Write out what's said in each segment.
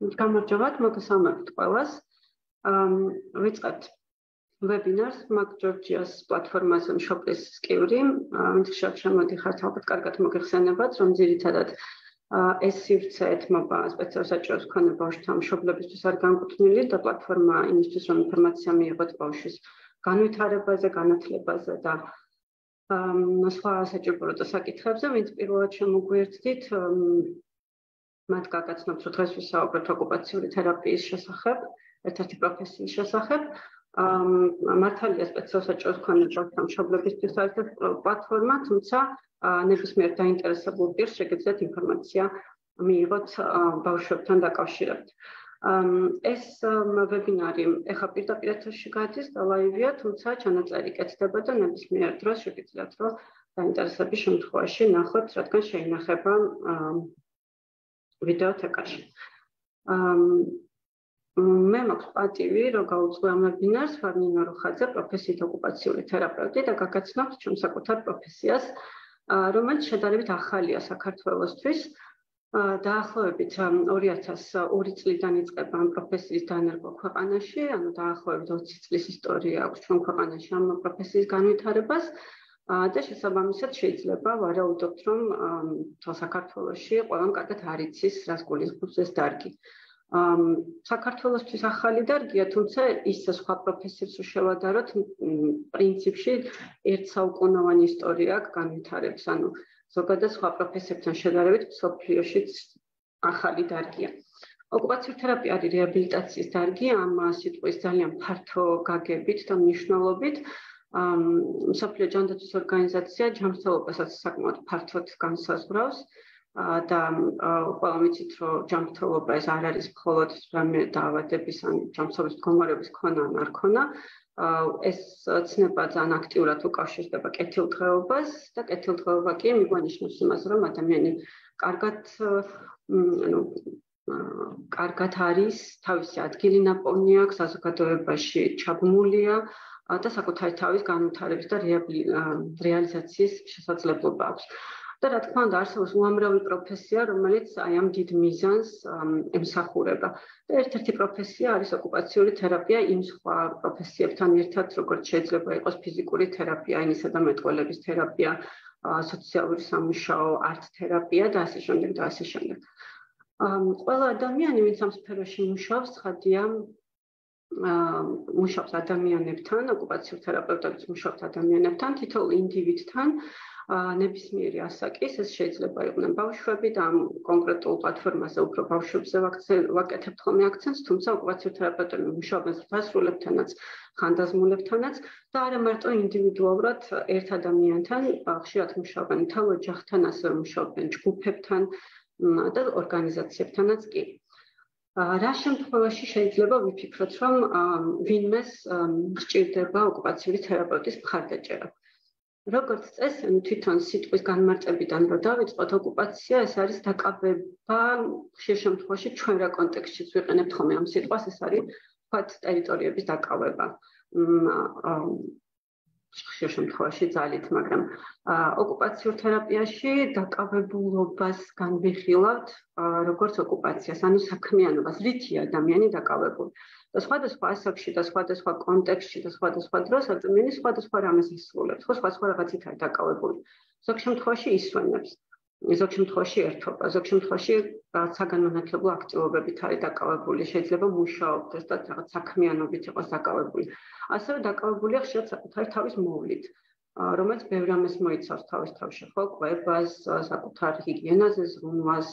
გამარჯობათ, მოგესალმებით ყველას. ვიწყებთ ვებინარს მაგ ჯორჯიას პლატფორმაზე მშობლის სკივრი. ვინც ხშირად შემოდიხართ, ალბათ კარგად მოგეხსენებათ, რომ ძირითადად ეს სივრცე ეთმობა სპეციალურ საჭიროებს მქონე ბავშვთა მშობლებისთვის არ განკუთვნილი და პლატფორმა იმისთვის, რომ ინფორმაცია მიიღოთ ბავშვის განვითარებაზე, განათლებაზე და სხვა საჭირო საკითხებზე, ვინც პირველად შემოგვიერთდით, მათ გაგაცნობთ, რომ დღეს ვისაუბრებთ ოკუპაციური თერაპიის შესახებ, ერთ-ერთი პროფესიის შესახებ. მართალია სპეციალურ საჭიროებს მქონე ბავშვთა მშობლებისთვის არის ეს პლატფორმა, თუმცა ნებისმიერ დაინტერესებულ პირს შეგეძლოთ ინფორმაცია მიიღოთ ბავშვებთან დაკავშირებით. ეს ვებინარი ეხლა პირდაპირ ეთერში გადის და ლაივია, თუმცა ჩანაწერი კეთდება და ნებისმიერ დროს შეგიძლიათ, რომ დაინტერესების შემთხვევაში ნახოთ, რადგან შეინახება ვიდეოთეკაში. მე მაქვს პატივი, რომ გავუძღვე ამ ვებინარს, ვარ ნინო რუხაძე, პროფესიით ოკუპაციური თერაპევტი და გაგაცნობთ ჩემს საკუთარ პროფესიას, რომელიც შედარებით ახალია საქართველოსთვის. დაახლოებით 2002 წლიდან იწყება ამ პროფესიის დანერგვა ქვეყანაში, ანუ დაახლოებით 20 წლის ისტორია აქვს ჩვენ ქვეყანაში ამ პროფესიის განვითარებას. და შესაბამისად შეიძლება ვარაუდობთ, რომ საქართველოში ყველამ კარგად არ იცის, რას გულისხმობს ეს დარგი. საქართველოსთვის ახალი დარგია, თუმცა ისე სხვა პროფესიებს რო შევადაროთ, პრინციპში ერთ საუკუნოვანი ისტორია აქვს განვითარების, ანუ ზოგადად სხვა პროფესიებთან შედარებით მსოფლიოშიც ახალი დარგია. ოკუპაციური თერაპია არის რეაბილიტაციის დარგი, ამ სიტყვის ძალიან ფართო გაგებით და მნიშვნელობით. მსოფლიო ჯანდაცვის ორგანიზაცია ჯანმრთელობასაც საკმაოდ ფართოდ განსაზღვრავს და ყველამ ვიცით, რომ ჯანმრთელობა ეს არ არის მხოლოდ რამე დაავადების ან ჯანმრთელობის მდგომარეობის ქონა ან არ ქონა. ეს ცნება ძალიან აქტიურად უკავშირდება კეთილდღეობას და კეთილდღეობა კი მიგონიშნავს იმას, რომ ადამიანი კარგად არის, თავისი ადგილი ნაპოვნი აქვს, საზოგადოებაში ჩაბმულია და საკუთარი თავის განვითარების და რეალიზაციის შესაძლებლობა აქვს. და რა თქმა უნდა, არსებობს უამრავი პროფესია, რომელიც აი ამ დიდ მიზანს ემსახურება. და ერთ-ერთი პროფესია არის ოკუპაციური თერაპია იმ სხვა პროფესიებთან ერთად, როგორც შეიძლება იყოს ფიზიკური თერაპია, ენისა და მეტყველების თერაპია, სოციალური სამუშაო, არტ თერაპია და ასე შემდეგ და ასე შემდეგ. ყველა ადამიანი, ვინც ამ სფეროში მუშაობს, ცხადია, მუშაობს ადამიანებთან, ოკუპაციურ თერაპევტებიც მუშაობთ ადამიანებთან, თითოეულ ინდივიდთან, ნებისმიერი ასაკის, ეს შეიძლება იყვნენ ბავშვები და ამ კონკრეტულ პლატფორმაზე უფრო ბავშვებზე ვაკეთებთ ხოლმე აქცენტს, თუმცა ოკუპაციურ თერაპევტები მუშაობენ დასრულებთანაც, ხანდაზმულებთანაც და არა მარტო ინდივიდუალურად ერთ ადამიანთან, ხშირად მუშაობენ მთელ ოჯახთან, ასევე მუშაობენ ჯგუფებთან და ორგანიზაციებთანაც კი. რა შემთხვევაში შეიძლება ვიფიქროთ, რომ ვინმეს სჭირდება ოკუპაციური თერაპევტის მხარდაჭერა. როგორც წესი, თვითონ სიტყვის განმარტებიდან რო დავიწყოთ, ოკუპაცია ეს არის დაკავება, ხშირ შემთხვევაში ჩვენ რა კონტექსტშიც ვიყენებთ ხოლმე ამ სიტყვას, ეს არის ვთქვათ ტერიტორიების დაკავება. ხშირ შემთხვევაში ძალით, მაგრამ ოკუპაციურ თერაპიაში დაკავებულობას განვიხილავთ როგორც ოკუპაციას, ანუ საქმიანობას, რითი ადამიანი დაკავებული. და სხვადასხვა ასაკში და სხვადასხვა კონტექსტში და სხვადასხვა დროს ადამიანი სხვადასხვა რამეს ისრულებს, სხვა რაღაცით არის დაკავებული. ზოგ შემთხვევაში ისვენებს, ზოგ შემთხვევაში ერთობა, ზოგ შემთხვევაში საგანმანათლებლო აქტივობებით არის დაკავებული, შეიძლება მუშაობდეს და რაღაც საქმიანობით იყოს დაკავებული. ასევე დაკავებულია ხშირად საკუთარი თავის მოვლით, რომელიც ბევრ რამეს მოიცავს თავის თავში, ხო, კვებას, საკუთარ ჰიგიენაზე ზრუნვას,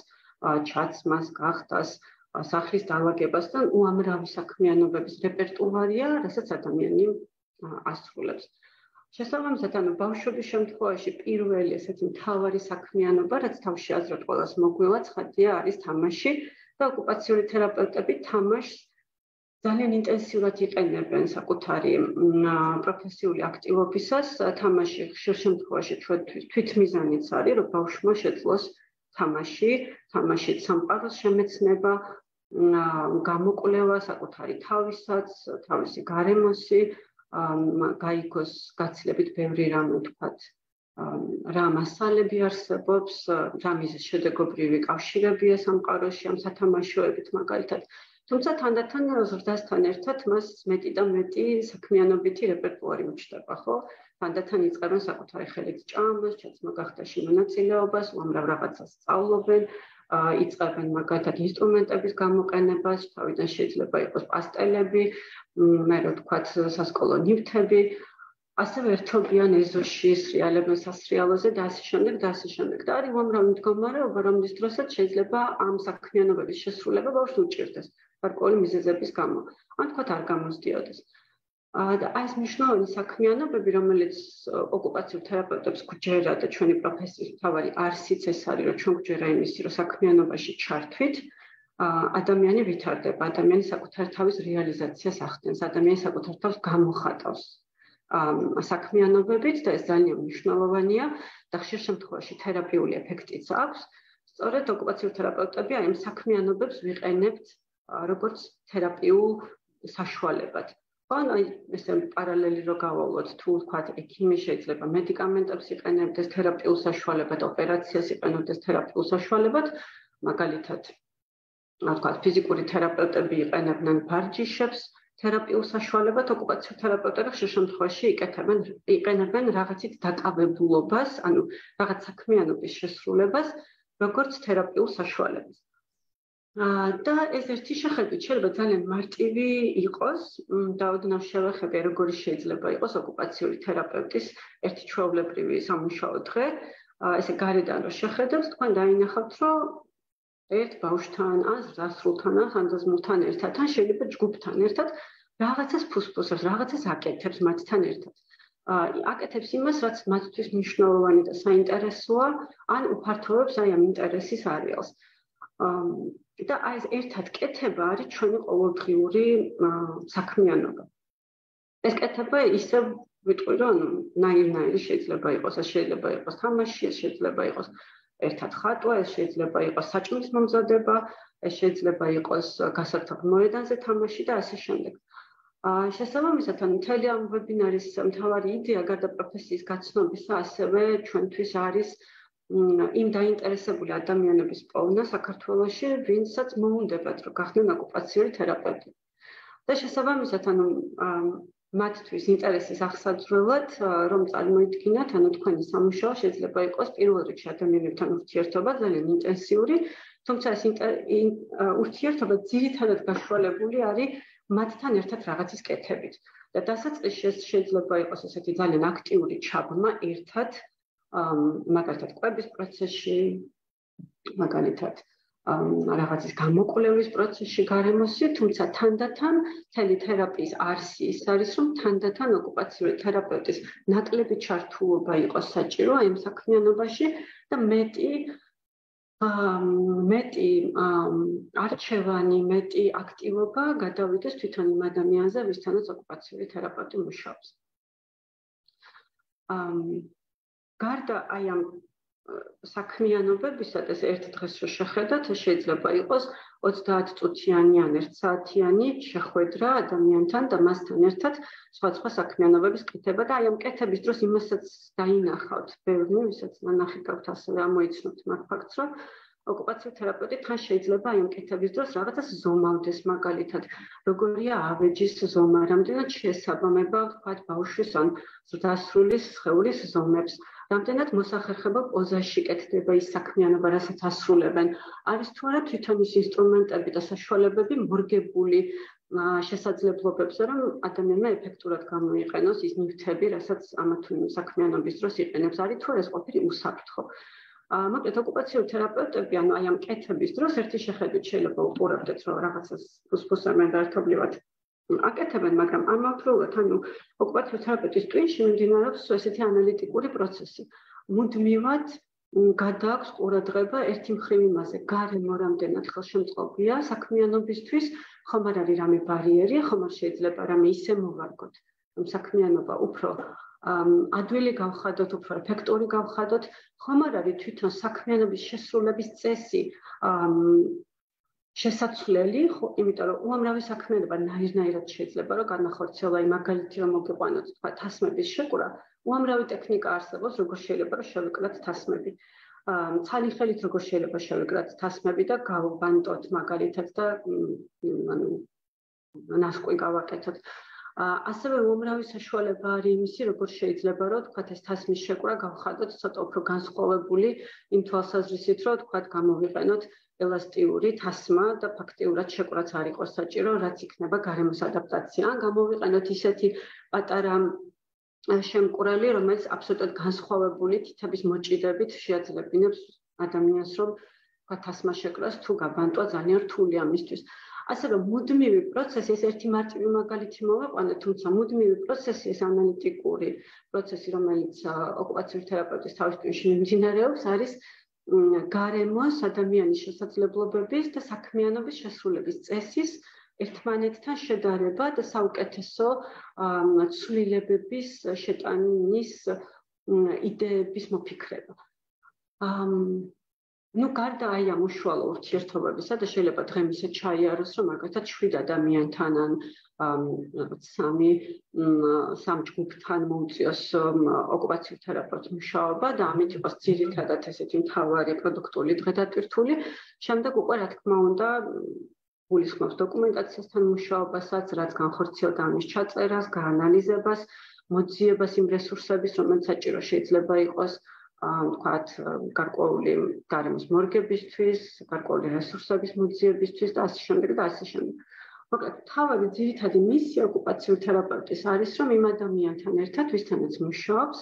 ჩაცმას, გახდას, სახლის დაალაგებას და უამრავი საქმიანობების რეპერტუარია, რასაც ადამიანი ასრულებს. შესაბამისად, ანუ ბავშვების შემთხვევაში პირველი ესეთი მთავარი საქმიანობა, რაც თავში აზრად ყველას მოგვივა, ცხადია არის თამაში და ოკუპაციური თერაპევტები თამაშს ძალიან ინტენსიურად იყენებენ საკუთარი პროფესიული აქტივობისას. თამაში ხშირ შემთხვევაში თვითმიზანიც არის, რომ ბავშვმა შეძლოს თამაში, თამაშით სამყაროს შემეცნება, გამოკვლევა საკუთარი თავისაც, თავისი გარემოსი, გაიგოს გაცილებით ბევრი რამე, ვთქვათ, რა მასალები არსებობს, რა მიზეზი შედეგობრივი კავშირებია სამყაროში ამ სათამაშოებით მაგალითად. თუმცა თანდათან ზრდასთან ერთად მას მეტი და მეტი საქმიანობითი რეპერტუარი უჩნდება, ხო? თანდათან იწყებენ საკუთარი ხელით ჭამას, ჩაცმა გახდაში მონაწილეობას, უამრავ რაღაცას სწავლობენ, იწყებენ მაგალითად ინსტრუმენტების გამოყენებას, თავიდან შეიძლება იყოს პასტელები, მე რა ვთქვათ, სასკოლო ნივთები, ასევე ერთობიან ეზოში, სრიალებენ სასრიალოზე და ასე შემდეგ და ასე შემდეგ. და არის უამრავი მდგომარეობა, რომლის დროსაც შეიძლება ამ საქმიანობების შესრულება ბავშვს უჭირდეს, გარკვეული მიზეზების გამო. ან თქვათ არ გამოსდიოდეს. და ეს მნიშვნელოვანი საქმიანობები, რომელიც ოკუპაციურ თერაპევტებს გვჯერა და ჩვენი პროფესიის მთავარი არსიც ეს არის, რომ ჩვენ გვჯერა იმისი, რომ საქმიანობაში ჩართვით, ადამიანი ვითარდება, ადამიანი საკუთარ თავის რეალიზაციას ახდენს, ადამიანი საკუთარ თავს გამოხატავს საქმიანობებით და ეს ძალიან მნიშვნელოვანია და ხშირ შემთხვევაში თერაპიული ეფექტიც აქვს. სწორედ ოკუპაციურ თერაპევტები ამ საქმიანობებს ვიყენებთ როგორც თერაპიულ საშუალებად. აი ესე პარალელი რო გავავლოთ, თუ ვთქვათ, ექიმი შეიძლება მედიკამენტებს იყენებდეს თერაპიულ საშუალებად, ოპერაციას იყენებდეს თერაპიულ საშუალებად, მაგალითად, ვთქვათ, ფიზიკური თერაპევტები იყენებდნენ ვარჯიშებს თერაპიულ საშუალებად, ოკუპაციურ თერაპევტები ხშირ შემთხვევაში იყენებენ რაღაცით დაკავებულობას, ანუ რაღაც საქმიანობის შესრულებას, როგორც თერაპიულ საშუალებას. და ეს ერთი შეხედვით შეიძლება ძალიან მარტივი იყოს და ოდნავ შევხედე, როგორი შეიძლება იყოს ოკუპაციური თერაპევტის ერთი ჩვეულებრივი სამუშაო დღე. ესე გარედან რო შეხედებთ, თქვენ დაინახავთ, რომ ერთ ბავშვთან, ან ზრდასრულთან, ან ხანძაზმულთან ერთად, ან შეიძლება ჯგუფთან ერთად რაღაცას ფუსფუსებს, რაღაცას აკეთებს მათთან ერთად. აკეთებს იმას, რაც მათთვის მნიშვნელოვანი და საინტერესოა, ან უფართოვებს აი ამ ინტერესის არეალს. და აი ეს ერთად კეთება არის ჩვენი ყოველდღიური საქმიანობა. ეს კეთება ისევ ვიტყვი, რომ ნაირ-ნაირი შეიძლება იყოს, ეს შეიძლება იყოს თამაში, ეს შეიძლება იყოს ერთად ხატვა, ეს შეიძლება იყოს საჭმლის მომზადება, ეს შეიძლება იყოს გასართობ მოედანზე თამაში და ასე შემდეგ. შესაბამისად, მთელი ამ ვებინარის მთავარი იდეა გარდა პროფესიის გაცნობისა, ასევე ჩვენთვის არის იმ დაინტერესებული ადამიანების პოვნა საქართველოში, ვინცაც მოუნდებათ, რომ გახდნენ ოკუპაციური თერაპევტი. და შესაბამისად, მათთვის ინტერესის აღსაძვრელად, რომ წარმოიდგინათ, თქვენი სამუშაო შეიძლება იყოს პირველ რიგში ადამიანებთან ურთიერთობა ძალიან ინტენსიური, თუმცა ეს ურთიერთობა ძირითადად გაშუალებული არის მათთან ერთად რაღაცის კეთებით. და დასაწყისში ეს შეიძლება იყოს ესეთი ძალიან აქტიური ჩაბმა ერთად, მაგალითად კვების პროცესში, მაგალითად რაღაცის გამოკვლევის პროცესში გარემოსი, თუმცა თანდათან მთელი თერაპიის არსი ის არის, რომ თანდათან ოკუპაციური თერაპევტის ნაკლები ჩართულობა იყოს საჭირო ამ საქმიანობაში და მეტი არჩევანი, მეტი აქტივობა გადავიდეს თვითონ იმ ადამიანზე, ვისთანაც ოკუპაციური თერაპევტი მუშაობს. გარდა აი ამ საქმიანობებისა და ერთ დღეს რო შეხედათ, შეიძლება იყოს 30 წუთიანი ან 1 საათიანი შეხვედრა ადამიანთან და მასთან ერთად სხვა საქმიანობების კეთება და აი ამ კეთების დროს იმასაც დაინახავთ, ბევრი, ვისაც ნანახი გაქვთ, ასევე ამოიცნობთ მაგ ფაქტს, რომ ოკუპაციური თერაპევტი თან შეიძლება აი ამ კეთების დროს რაღაცას ზომავდეს, მაგალითად, როგორია ავეჯის ზომა, რამდენად შეესაბამება, ვთქვათ, ბავშვის ან ზრდასრულის სხეულის ზომებს. რამდენად მოსახერხებელ პოზაში კეთდება ის საქმიანობა, რასაც ასრულებენ. არის თუ არა თვითონ ის ინსტრუმენტები და საშუალებები მორგებული შესაძლებლობებზე, რომ ადამიანმა ეფექტურად გამოიყენოს ის ნივთები, რასაც ამა თუ იმ საქმიანობის დროს იყენებს. არის თუ არა ეს ყოფილი უსაფრთხო. მოკლედ ოკუპაციური თერაპევტები, ანუ აი ამ კეთების დროს ერთი შეხედვით შეიძლება უყურებდეთ, რომ რაღაცას ფუსფუსებენ და ერთობლივად აკეთებენ, მაგრამ ამავდროულად, ოკუპაციური თერაპევტის ტვინში მიმდინარეობს ესეთი ანალიტიკური პროცესი. მუდმივად გადააქვს ყურადღება ერთი მხრივ იმაზე, გარემო რამდენად ხელშემწყობია საქმიანობისთვის, ხომ არ არის რამე ბარიერი, ხომ არ შეიძლება რამე ისე მოვარგოთ, რომ საქმიანობა უფრო ადვილი გავხადოთ, უფრო ეფექტური გავხადოთ, ხომ არ არის თვითონ საქმიანობის შესრულების წესი შესაძლებელი, იმიტომ რომ უამრავი საქმიანობა ნაირ-ნაირად შეიძლება რომ განახორციელა, მაგალითი რომ მოგიყვანოთ, თქვა, თასმების შეყვრა, უამრავი ტექნიკა არსებობს, როგორ შეიძლება რომ შევიკლათ თასმები. Ცალი ხელით როგორ შეიძლება შევიკლათ თასმები და გავაბანტოთ მაგალითად და ნასკვი გავაკეთოთ. ასევე უამრავი საშუალება არის იმისი, როგორ შეიძლება რომ თქვათ ეს თასმის შეკვრა გავხადოთ ცოტა უფრო განსხვავებული იმ თვალსაზრისით, რომ თქვათ გამოვიყენოთ ელასტიური თასმა და ფაქტიურად შეკვრაც არ იყოს საჭირო, რაც იქნება გარემოს ადაპტაცია. ან გამოვიყენოთ ისეთი პატარა შემკვრელი, რომელიც აბსოლუტურად განსხვავებული თითების მოჭიდებით შეაძლებინებს ადამიანს, რომ თქვათ თასმა შეკრას თუ გაბანტვა ძალიან რთული ამისთვის. ასევე მუდმივი პროცესი, ეს ერთი მარტივი მაგალითი მოვაყვანე, თუმცა მუდმივი პროცესი, ეს ანალიტიკური პროცესი, რომელიც ოკუპაციური თერაპევტის თავის ტვინში მიმდინარეობს, არის გარემოს, ადამიანის შესაძლებლობების და საქმიანობის შესრულების წესის ერთმანეთთან შედარება და საუკეთესო ცვლილებების შეტანის იდეების მოფიქრება. გარდა აი ამ უშუალო ურთიერთობებისა და შეიძლება დღემდე ჩაიაროს, რომ მაგალითად 7 ადამიანთან ან 3 ჯგუფთან მოუწიოს ოკუპაციურ თერაპევტის მუშაობა და ამით იყოს ძირითადად ესეთი მთავარი პროდუქტული დღედატვირთული. შემდეგ უკვე რა თქმა უნდა გულისხმობს დოკუმენტაციასთან მუშაობასაც, რაც განხორციელდა ამის ჩაწერას, გაანალიზებას, მოძიებას იმ რესურსების, რომელიც საჭირო შეიძლება იყოს თქვათ გარკვეული გარემოს მორგებისთვის, გარკვეული რესურსების მოძიებისთვის და ასე შემდეგ და ასე შემდეგ. მოკლედ, თავი ძირითადი მისია ოკუპაციურ თერაპევტის არის, რომ იმ ადამიანთან ერთად, ვისთანაც მუშაობს,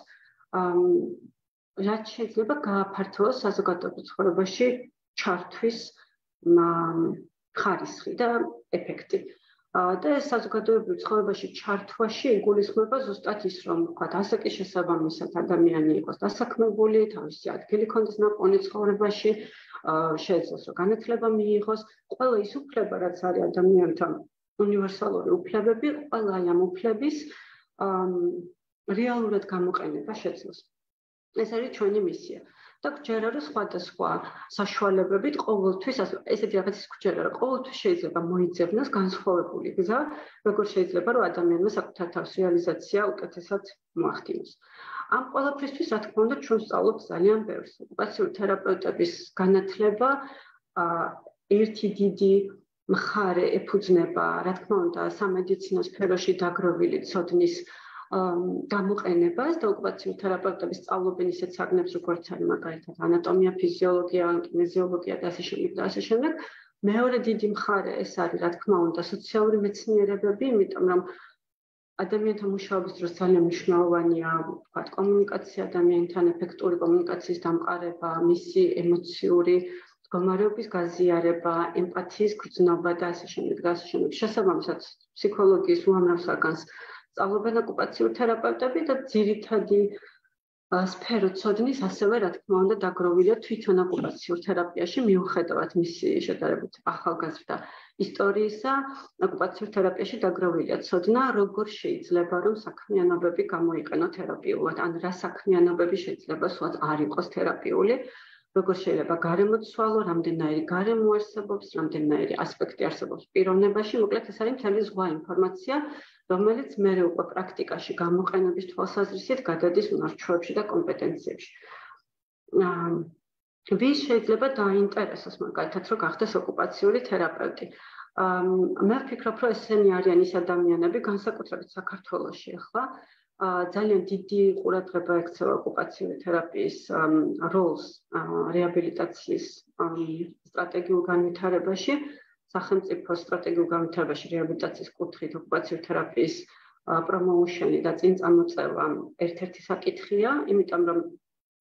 რაც შეიძლება გააფართოვოს საზოგადოებრივ ცხოვრებაში ჩართვის ხარისხი და ეფექტი. და ეს საზოგადოებრივ ცხოვრებაში ჩართვაში იგულისხმება ზუსტად ის, რომ ვთქვათ, ასე კი შესაბამისად ადამიანი იყოს დასაქმებული, თავისი ადგილი ქონდეს ნაპოვნი ცხოვრებაში, შეეძლოს რომ განათლება მიიღოს, ყველა ის უფლება, რაც არის ადამიანთან უნივერსალური უფლებები, ყველა ამ უფლების რეალურად გამოყენება შეძლოს. ეს არის ჩვენი მისია. და გჯერა რომ სხვადასხვა საშუალებებით ყოველთვის ესეთი რაღაცის გჯერა რომ ყოველთვის შეიძლება მოიძებნოს განსხვავებული გზა, როგორ შეიძლება რომ ადამიანმა საკუთარ თავს რეალიზაცია უკეთესად მოახდინოს. ამ ყველაფრისთვის რა თქმა უნდა ჩვენ ვსწავლობთ ძალიან ბევრს. ოკუპაციური თერაპევტების განათლება ერთი დიდი მხარე ეფუძნება, რა თქმა უნდა, სამედიცინო სფეროში დაგროვილი ცოდნის გამოყენებას და ოკუპაციური თერაპევტების სწავლობენ ისეთ საგნებს, როგორც არის მაგალითად ანატომია, ფიზიოლოგია, კინეზიოლოგია და ასე შემდეგ და ასე შემდეგ. მეორე დიდი მხარე ეს არის, რა თქმა უნდა, სოციალური მეცნიერებები, იმიტომ რომ ადამიანთან მუშაობის დროს ძალიან მნიშვნელოვანია, ვთქვათ, კომუნიკაცია ადამიანთან, ეფექტური კომუნიკაციის დამყარება, მისი ემოციური მდგომარეობის გაზიარება, ემპათიის გრძნობა და ასე შემდეგ და ასე შემდეგ. შესაბამისად, ფსიქოლოგიის უამრავ საგანს სწავლობენ ოკუპაციურ თერაპევტები და ძირითადი სფერო ცოდნის ასევე რა თქმა უნდა დაგროვილია თვითონ ოკუპაციურ თერაპიაში მიუხედავად მისი შედარებით ახალგაზრდა ისტორიისა, ოკუპაციურ თერაპიაში დაგროვილია ცოდნა, როგორ შეიძლება რომ საქმიანობები გამოიყენო თერაპიულად, ან რა საქმიანობები შეიძლება სულ არ იყოს თერაპიული, როგორ შეიძლება გარემოცვალო, რამდენიმე გარემო არსებობს, რამდენიმე ასპექტი არსებობს პიროვნებაში, მოკლედ ეს არის მთელი ზღვა ინფორმაცია, რომელიც მე უკვე პრაქტიკაში გამოყენების თვალსაზრისით გადადის უნარჩვევებში და კომპეტენციებში. ვის შეიძლება დაინტერესოს მაგალითად, რომ გახდეს ოკუპაციური თერაპევტი? მე ვფიქრობ, რომ ესენი არიან ის ადამიანები, განსაკუთრებით საქართველოში ახლა, ძალიან დიდი ყურადღება ექცევა ოკუპაციური თერაპიის როლს რეაბილიტაციის სტრატეგიულ განვითარებაში. სახელმწიფო სტრატეგიულ განვითარებაში რეაბილიტაციის კუთხით ოკუპაციური თერაპიის პრომოუშენი და წინწამოწევა ერთ-ერთი საკითხია, იმიტომ რომ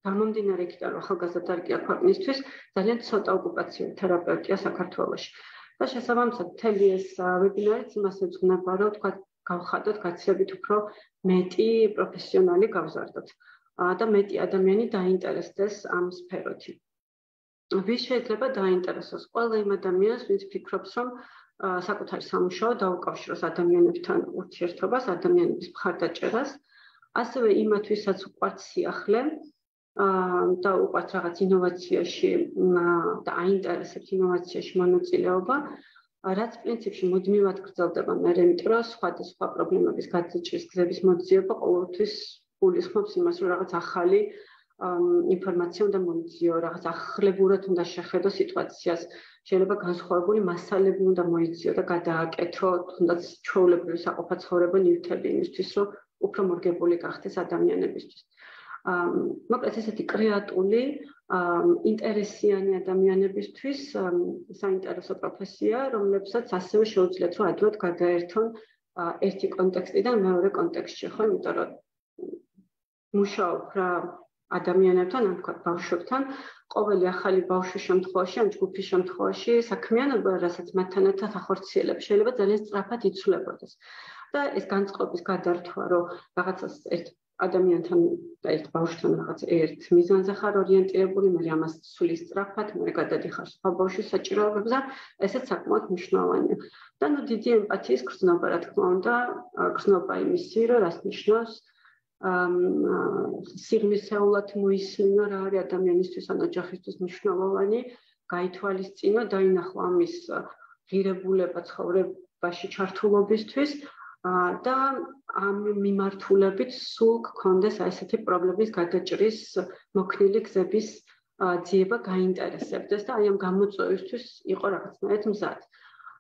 გამომდინარე იქიდან, რომ ახალგაზრდა დარგია ქვეყნისთვის, ძალიან ცოტა ოკუპაციური თერაპევტია საქართველოში. და შესაბამისად, მთელი ეს ვებინარიც იმას ეძღვნება, რომ თქვა გავხადოთ გაცილებით უფრო მეტი პროფესიონალი გავზარდოთ და მეტი ადამიანი დაინტერესდეს ამ სფეროთი. ვის შეიძლება დაინტერესოს? ყველა იმ ადამიანს, ვინც ფიქრობს, რომ საკუთარი სამუშაო დაუკავშიროს ადამიანებთან ურთიერთობას, ადამიანების მხარდაჭერას, ასევე იმათვისაც უყვართ სიახლე და უყვართ რაღაც ინოვაციაში და აინტერესებს ინოვაციაში მონაწილეობა, რაც პრინციპში მუდმივად გრძელდება მერე, იმიტომ რომ სხვადასხვა პრობლემების გადაჭრის გზების მოძიება ყოველთვის გულისხმობს იმას, რომ რაღაც ახალი ინფორმაცია უნდა მოიძიო, რაღაც ახლებურად უნდა შეხედო სიტუაციას, შეიძლება განსხვავებული მასალები უნდა მოიძიო და გადააკეთო, თუნდაც ჩვეულებრივი საყოფაცხოვრებო ნივთები იმისთვის, რომ უფრო მორგებული გახდეს ადამიანებისთვის. მოკლედ ესეთი კრეატული, ინტერესიანი ადამიანებისთვის საინტერესო პროფესია, რომლებსაც ასევე შეუძლიათ, რომ ადვილად გადაერთონ ერთი კონტექსტიდან მეორე კონტექსტში, ხო, იმიტომ რომ მუშაობ რა ადამიანებთან, ან თქვა ბავშვებთან, ყოველი ახალი ბავშვის შემთხვევაში, ან ჯგუფის შემთხვევაში საქმიანობა, რასაც მათთან ერთად ახორციელებ, შეიძლება ძალიან სწრაფად იცვლებოდეს. და ეს განწყობის გადართვა, რომ რაღაცას ერთ ადამიანთან და ერთ ბავშვთან რაღაც ერთ მიზანზე ხარ ორიენტირებული, მე ამას ცვლის სწრაფად, მე გადადიხარ სხვა ბავშვის საჭიროებებზე, ესეც საკმაოდ მნიშვნელოვანია. და ნუ დიდი ემპათიის გრძნობა, რა თქმა უნდა, გრძნობა იმისი, რომ რას ნიშნავს სიღრმისეულად მოისმინო რა არის ადამიანისთვის ან ოჯახისთვის მნიშვნელოვანი, გაითვალისწინო, დაინახო ამის ღირებულება ცხოვრებაში ჩართულობისთვის და ამ მიმართულებით სულ გქონდეს ესეთი პრობლემის გადაჭრის მოქნილი გზების ძიება გაინტერესებდეს და აი ამ გამოწვევისთვის იყო რაღაცნაირად მზად.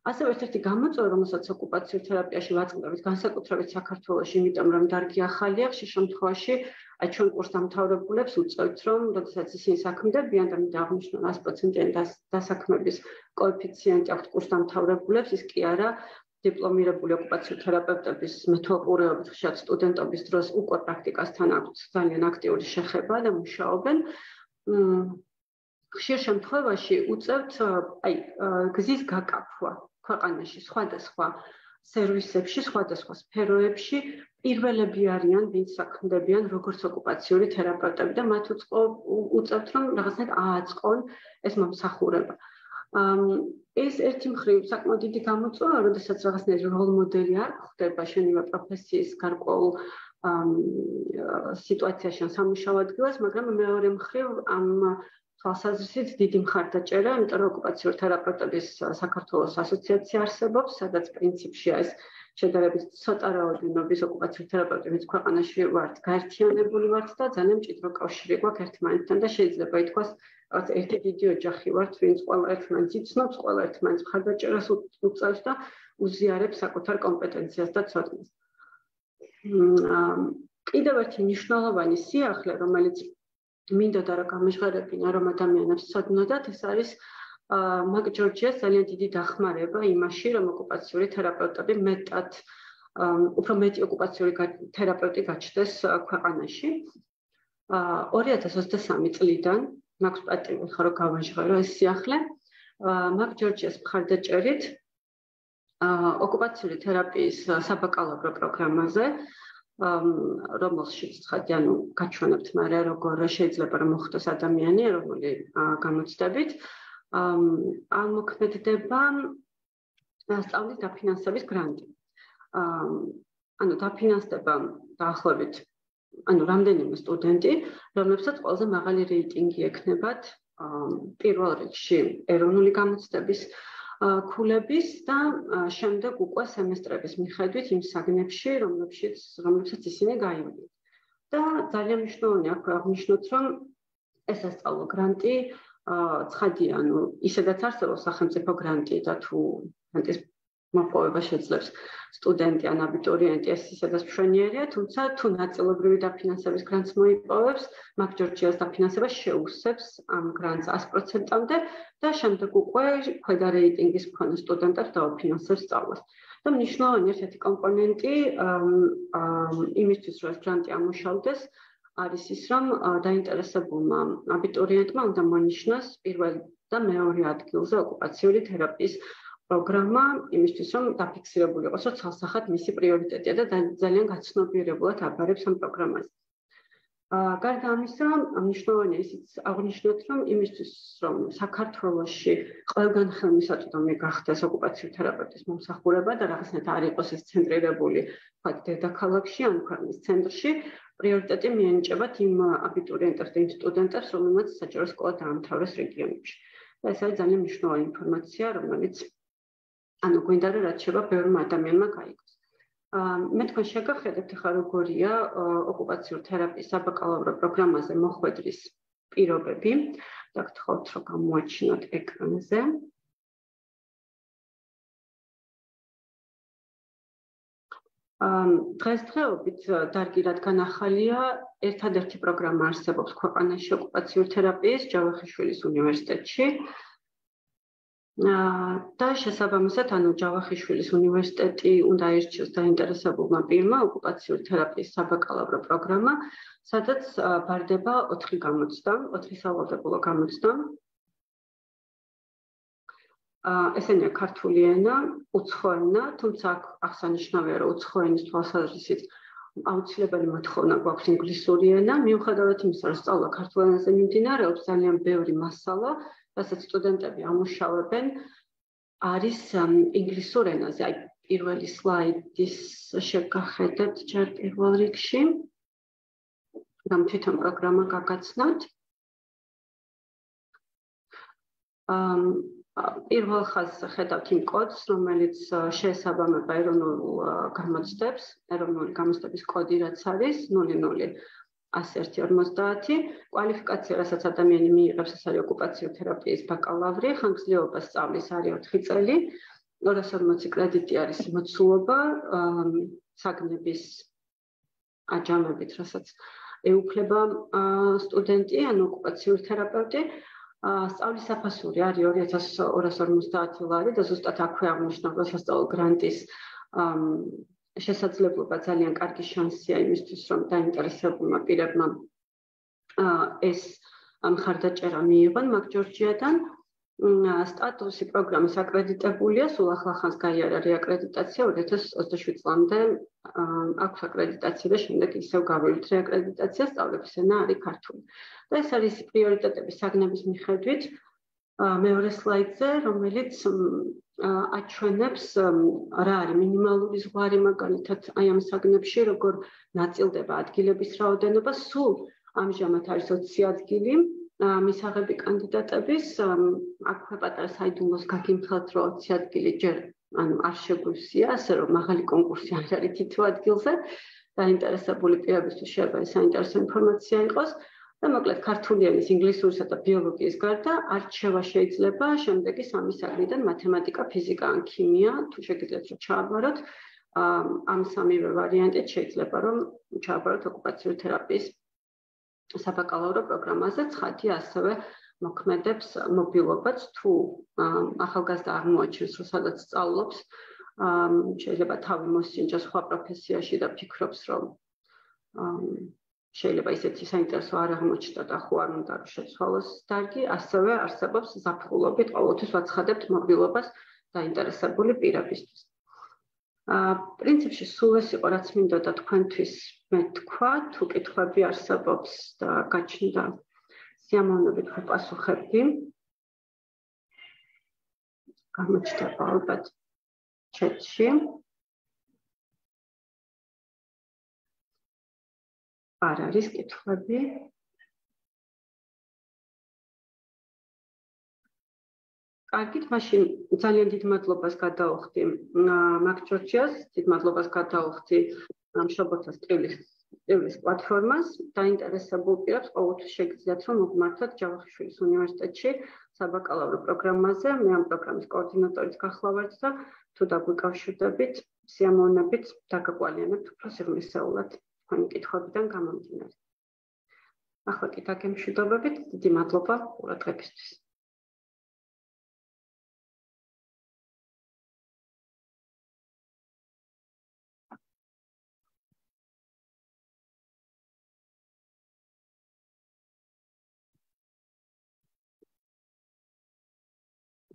ასევე ერთ-ერთი გამოწვევა, რომელსაც ოკუპაციურ თერაპიაში ვაწყდებით, განსაკუთრებით საქართველოში, იმიტომ რომ დარგი ახალია, ხშირ შემთხვევაში აი ჩვენ კურსდამთავრებულებს უწევთ, რომ როდესაც ისინი საქმდებიან და მინდა აღნიშნო 100%-იანი დასაქმების კოეფიციენტი აქვთ კურსდამთავრებულებს, ის კი არა დიპლომირებული ოკუპაციურ თერაპევტების მეთვალყურეობით ხშირად სტუდენტობის დროს უკვე პრაქტიკასთან აქვთ ძალიან აქტიური შეხება და მუშაობენ. ხშირ შემთხვევაში უწევთ აი გზის გაკაფვა ქვეყანაში სხვადასხვა სერვისებში, სხვადასხვა სფეროებში პირველები არიან, ვინც საქმდებიან როგორც ოკუპაციური თერაპევტები და მათ უწევთ, რომ რაღაცნაირად ააწყონ ეს მომსახურება. ეს ერთი მხრივ საკმაოდ დიდი გამოწვევა, როდესაც რაღაცნაირი როლ მოდელი არ ხდება შენივე პროფესიის გარკვეულ სიტუაციაში ან სამუშაო ადგილას, მაგრამ მეორე მხრივ ამ თვალსაზრისით დიდი მხარდაჭერა, იმიტომ რომ ოკუპაციურ თერაპევტების საქართველოს ასოციაცია არსებობს, სადაც პრინციპში ეს შედარებით ცოტა რაოდენობის ოკუპაციურ თერაპევტების ქვეყანაში ვართ, გაერთიანებული ვართ და ძალიან მჭიდრო კავშირი გვაქვს ერთმანეთთან და შეიძლება ითქვას, რაღაც ერთი დიდი ოჯახი ვართ, ვინც ყველა ერთმანეთს იცნობს, ყველა ერთმანეთს მხარდაჭერას უწევს და უზიარებს საკუთარ კომპეტენციას და ცოდნას. კიდევ ერთი მნიშვნელოვანი სიახლე, რომელიც მინდოდა რომ გამეჟღერებინა რომ ადამიანებს ცოდნოდათ, ეს არის მაგ ჯორჯიას ძალიან დიდი დახმარება იმაში, რომ ოკუპაციური თერაპევტები მეტად უფრო მეტი ოკუპაციური თერაპევტი გაჩნდეს ქვეყანაში. 2023 წლიდან მაქვს პატივი ხარო გავაჟღერო ეს სიახლე. მაგ ჯორჯიას მხარდაჭერით ოკუპაციური თერაპიის საბაკალავრო პროგრამაზე, რომელშიც ცხადი, ანუ გაჩვენებთ მერე როგორ შეიძლება რომ მოხდეს ადამიანი ეროვნული გამოცდებით, ამოქმედდება სწავლის დაფინანსების გრანტი. ანუ დაფინანსდება დაახლოებით რამდენიმე სტუდენტი, რომლებსაც ყველაზე მაღალი რეიტინგი ექნებათ პირველ რიგში ეროვნული გამოცდების ქულების და შემდეგ უკვე სემესტრების მიხედვით იმ საგნებში, რომლებსაც ისინი გაივლიან. და ძალიან მნიშვნელოვანია აქვე აღნიშნოთ, რომ ეს სასწავლო გრანტი ცხადია, ანუ ისედაც არსებობს სახელმწიფო გრანტი და თუ გრანტის მოპოვება შეძლებს სტუდენტი ან აბიტურიენტი, ეს ისედაც მშვენიერია, თუმცა თუ ნაწილობრივი დაფინანსების გრანტს მოიპოვებს, მაგ ჯორჯიას დაფინანსება შეუსწევს ამ გრანტს 100%-მდე და შემდეგ უკვე ქვედა რეიტინგის მქონე სტუდენტებს დაუფინანსებს სწავლას. და მნიშვნელოვანი ერთ-ერთი კომპონენტი იმისთვის, რომ ეს გრანტი ამუშავდეს, არის ის, რომ დაინტერესებულმა აბიტურიენტმა უნდა მონიშნოს პირველ და მეორე ადგილზე ოკუპაციური თერაპიის პროგრამა, იმისთვის, რომ დაფიქსირებული იყოს, რომ ცალსახად მისი პრიორიტეტია და ძალიან გაცნობიერებულად აბარებს ამ პროგრამაზე. გარდა ამისა, მნიშვნელოვანია ისიც აღნიშნოთ, რომ იმისთვის, რომ საქართველოში ყველგან ხელმისაწვდომი გახდეს ოკუპაციური თერაპევტის მომსახურება და რაღაცნაირად არ იყოს ეს ცენტრირებული, ვთქვათ, დედაქალაქში ან ქვეყნის ცენტრში, პრიორიტეტი მიენიჭებათ იმ აბიტურიენტებს და იმ სტუდენტებს, რომლებმაც საჯარო სკოლა დაამთავრეს რეგიონებში. და ეს არის ძალიან მნიშვნელოვანი ინფორმაცია, რომელიც ანუ გვინდა რომ რაც შეება ბევრმა ადამიანმა გაიგოს. მე თქვენ შეგახედებთ ახლა როგორია ოკუპაციურ თერაპიის საბაკალავრო პროგრამაზე მოხვედრის პირობები. დაგთხოვთ რომ გამოაჩინოთ ეკრანზე. დღესდღეობით დარგი რადგან ახალია, ერთადერთი პროგრამა არსებობს ქვეყანაში ოკუპაციურ თერაპიის ჯავახიშვილის უნივერსიტეტში. და შესაბამისად, ჯავახიშვილის უნივერსიტეტი უნდა აირჩიოს დაინტერესებულმა პირმა ოკუპაციურ თერაპიის საბაკალავრო პროგრამა, სადაც ბარდება 4 გამოცდა, 4 სავალდებულო გამოცდა. ესენია ქართული ენა, უცხო ენა, თუმცა აქ აღსანიშნავია, რომ უცხო ენის თვალსაზრისით აუცილებელი მოთხოვნა გვაქვს ინგლისური ენა, მიუხედავად იმისა, რომ სწავლა ქართულ ენაზე მიმდინარეობს, ძალიან ბევრი მასალა, რასაც სტუდენტები ამუშავებენ, არის ინგლისურ ენაზე. აი, პირველი სლაიდის შეგახედებთ ჯერ პირველ რიგში. რამ თვითონ პროგრამა გაგაცნოთ. პირველ ხაზზე ხედავთ იმ კოდს, რომელიც შეესაბამება ეროვნულ გამოცდებს, ეროვნული გამოცდების კოდი რაც არის 00-150. კვალიფიკაცია, რასაც ადამიანი მიიღებს, ეს არის ოკუპაციურ თერაპიის ბაკალავრი, ხანგრძლივობა სწავლის არის 4 წელი, 240 კრედიტი არის მოცულობა, საგნების აჯამებით, რასაც ეუფლება სტუდენტი, ანუ ოკუპაციურ თერაპევტი. სწავლის საფასური არის 2250 ლარი და ზუსტად აქვე აღნიშნავს სასწავლო გრანტის შესაძლებლობა ძალიან კარგი შანსია იმისთვის, რომ დაინტერესებულმა პირებმა ეს მხარდაჭერა მიიღონ მაგ-ჯორჯიადან. სტატუსი პროგრამის აკრედიტებულია, სულ ახლახანს გაიარა რეაკრედიტაცია 2027 წლამდე აქვს აკრედიტაცია და შემდეგ ისევ გავივით რეაკრედიტაცია, სწავლების ენა არის ქართული. და ეს არის პრიორიტეტების საგნების მიხედვით მეორე სლაიდზე, რომელიც აჩვენებს რა არის მინიმალური ზღვარი მაგალითად აი ამ საგნებში, როგორ ნაწილდება ადგილების რაოდენობა, სულ ამჟამად არის 20 ადგილი. მისაღები კანდიდატების აქვე პატარა საიდუმლოს გაგიმხელთ, რომ 20 ადგილი ჯერ არ შეგვივსია, ასე რომ მაღალი კონკურსი არ არის თითო ადგილზე. დაინტერესებული პირებისთვის შეიძლება საინტერესო ინფორმაცია იყოს და მოკლედ ქართული ენის, ინგლისურისა და ბიოლოგიის გარდა არჩევა შეიძლება შემდეგი 3 საგნიდან მათემატიკა, ფიზიკა ან ქიმია, თუ შეგიძლიათ რომ ჩააბაროთ. ამ 3 ვარიანტით შეიძლება რომ ჩააბაროთ ოკუპაციურ თერაპიის საბაკალავრო პროგრამაზე. ცხადია ასევე მოქმედებს მობილობაც, თუ ახალგაზრდა აღმოაჩენს, რომ სადაც სწავლობს, შეიძლება თავი მოსინჯოს სხვა პროფესიაში და ფიქრობს, რომ შეიძლება ისეთი საინტერესო არ აღმოჩნდა და ხო არ უნდა შეცვალოს დარგი, ასევე არსებობს ზაფხულობით, ყოველთვის ვაცხადებთ მობილობას დაინტერესებული პირებისთვის. პრინციპში სულ ეს იყო, რაც მინდოდა თქვენთვის მეთქვა, თუ კითხვები არსებობს და გაჩნდა სიამოვნებით ვუპასუხებდი. გამოჩნდება ალბათ ჩატში. არ არის კითხვები. კარგით, მაშინ ძალიან დიდ მადლობას გადავხდი მაგ-ჯორჯიას, დიდ მადლობას გადავხდი მშობელთა სტივლის პლატფორმას. დაინტერესებულ პირებს ყოველთვის შეგიძლიათ რომ მოგმართოთ ჯავახიშვილის უნივერსიტეტში საბაკალავრო პროგრამაზე. მე ამ პროგრამის კოორდინატორიც გახლავართ და თუ დაგვიკავშირდებით, სიამოვნებით დაგაკვალიანებთ უფრო სიღრმისეულად თქვენი კითხვებიდან გამომდინარე. ახლა კი დაგემშვიდობებით, დიდი მადლობა ყურადღებისთვის.